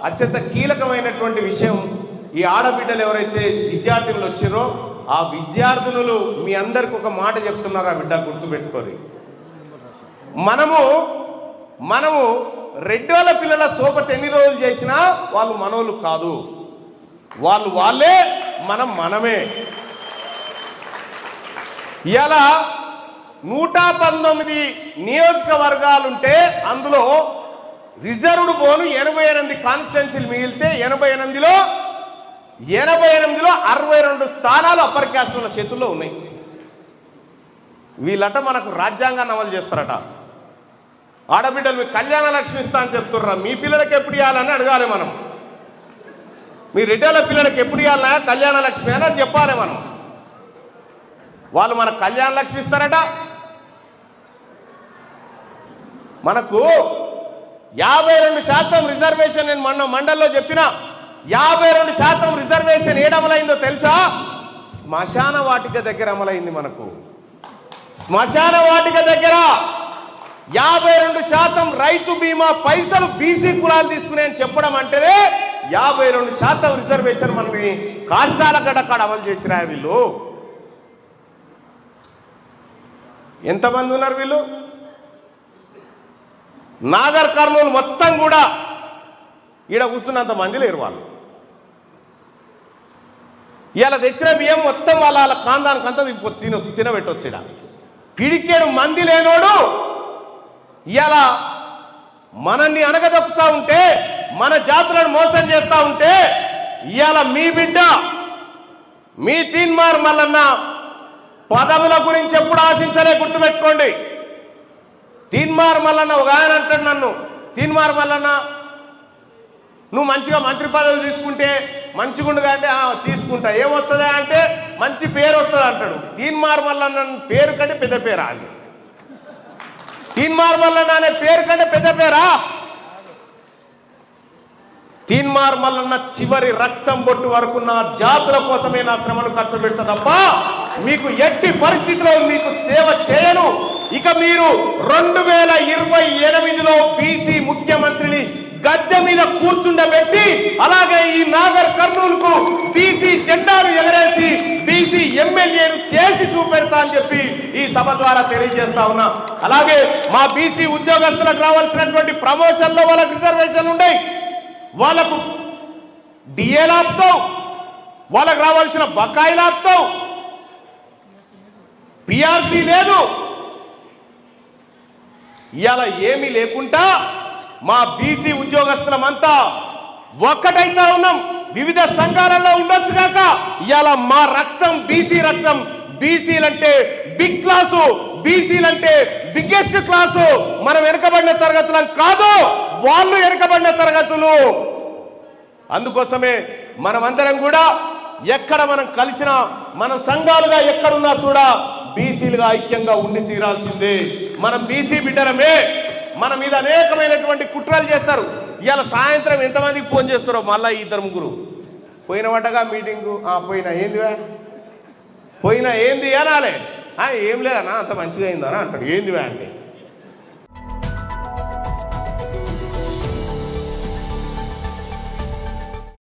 అత్యంత కీలకమైనటువంటి విషయం. ఈ ఆడబిడ్డలు ఎవరైతే విద్యార్థినులు వచ్చారో ఆ విద్యార్థినులు మీ అందరికి ఒక మాట చెప్తున్నారు. ఆ బిడ్డ గుర్తుపెట్టుకోరు. మనము రెడ్డోళ్ళ పిల్లల సోపతి ఎన్ని రోజులు చేసినా వాళ్ళు మనోళ్ళు కాదు, వాళ్ళే, మనమే. ఇలా 119 నియోజకవర్గాలుంటే అందులో రిజర్వ్డ్ పోను 88 కాన్స్టిట్యున్సీలు మిగిలితే 88లో 62 స్థానాలు అప్పర్ క్యాస్ట్ వాళ్ళ చేతుల్లో ఉన్నాయి. వీళ్ళట మనకు రాజ్యాంగాన్ని అమలు చేస్తారట. ఆడబిడ్డలు మీకు కళ్యాణ లక్ష్మి ఇస్తా అని చెప్తుర్రా, మీ పిల్లలకి ఎప్పుడు ఇవ్వాలని అడగాలి మనం. మీ రెడ్డిల పిల్లలకి ఎప్పుడు ఇవ్వాలన్నా కళ్యాణ లక్ష్మి అని చెప్పాలి మనం. వాళ్ళు మనకు కళ్యాణ లక్ష్మి ఇస్తారట. మనకు 52% రిజర్వేషన్, నేను మొన్న మండల్లో చెప్పిన 52% రిజర్వేషన్ ఏడు అమలైందో తెలుసా? శ్మశాన వాటిక దగ్గర అమలైంది. మనకు శ్మశాన వాటిక దగ్గర 52% రైతు బీమా పైసలు బీసీ కులాలు తీసుకునే అని చెప్పడం అంటేనే 52% రిజర్వేషన్ మనని కాష్టాల గడకాడ అమలు చేసిరా వీళ్ళు. ఎంతమంది ఉన్నారు వీళ్ళు? నాగర్ కర్నూలు మొత్తం కూడా ఈడ కూర్చున్నంత మంది లేరు వాళ్ళు. ఇవాళ తెచ్చిన బియ్యం మొత్తం వాళ్ళ కాందానికంతా తినబెట్టొచ్చు. ఈడ పిడికేడు మంది లేనోడు ఇవాళ మనల్ని అనగదొక్కుతా ఉంటే, మన జాతులను మోసం చేస్తా ఉంటే, ఇవాళ మీ బిడ్డ మీ తీన్మార్ మల్లన్న పదవుల గురించి ఎప్పుడు ఆశించలే, గుర్తుపెట్టుకోండి. తీన్మార్ మల్లన్న ఒక ఆయన అంటాడు నన్ను, తీన్మార్ మల్లన్న నువ్వు మంచిగా మంత్రి పదవి తీసుకుంటే మంచిగుండుగా అంటే తీసుకుంటా, ఏమొస్తుందా అంటే మంచి పేరు వస్తుంది అంటాడు. తీన్మార్ మల్లన్న పేరు కంటే పెద్ద పేరా? అది తీన్మార్ మల్లన్న అనే పేరు కంటే పెద్ద పేరా? తీన్మార్ మల్లన్న చివరి రక్తం బొట్టు వరకు నా జాతుల కోసమే నా శ్రమను ఖర్చు పెడతా తప్ప మీకు ఎట్టి పరిస్థితిలో మీకు సేవ చేయను. ఇక మీరు 2028లో బీసీ ముఖ్యమంత్రిని గద్దె మీద కూర్చుండబెట్టి, అలాగే ఈ నాగర్ కర్నూలుకు బీసీ జెండాలు ఎగరేసి బీసీ ఎమ్మెల్యేను చేసి చూపెడతా అని చెప్పి ఈ సభ ద్వారా తెలియజేస్తా ఉన్నా. అలాగే మా బీసీ ఉద్యోగస్తులకు రావాల్సినటువంటి ప్రమోషన్లో వాళ్ళకి రిజర్వేషన్లు ఉన్నాయి, వాళ్ళకు డిఏలు ఆపుతావు, వాళ్ళకు రావాల్సిన బకాయిలు ఆపుతావు, పిఆర్సీ లేదు. ఇవాళ ఏమీ లేకుండా మా బీసీ ఉద్యోగస్తులమంతా ఒక్కటైతా ఉన్నాం. వివిధ సంఘాలలో ఉండొచ్చు కాక ఇవాళ మా రక్తం బీసీ రక్తం. బీసీలంటే బిగ్ క్లాసు, బీసీలంటే బిగ్గెస్ట్ క్లాసు. మనం వెనుకబడిన తరగతులం కాదు, వాళ్ళు వెనుకబడిన తరగతులు. అందుకోసమే మనమందరం కూడా ఎక్కడ మనం కలిసినా, మన సంఘాలుగా ఎక్కడున్నా కూడా బీసీలుగా ఐక్యంగా ఉండి తీరాల్సిందే. మనం బీసీ బిడ్డలమే. మన మీద అనేకమైనటువంటి కుట్రలు చేస్తారు. ఇవాళ సాయంత్రం ఎంతమందికి ఫోన్ చేస్తారో మళ్ళీ 2-3 పోయినవటగా మీటింగు. పోయినా ఏందివా, పోయినా ఏంది అనాలే. ఏం లేదన్నా అంత మంచిగా అయిందనా అంటాడు. ఏందివా అంటే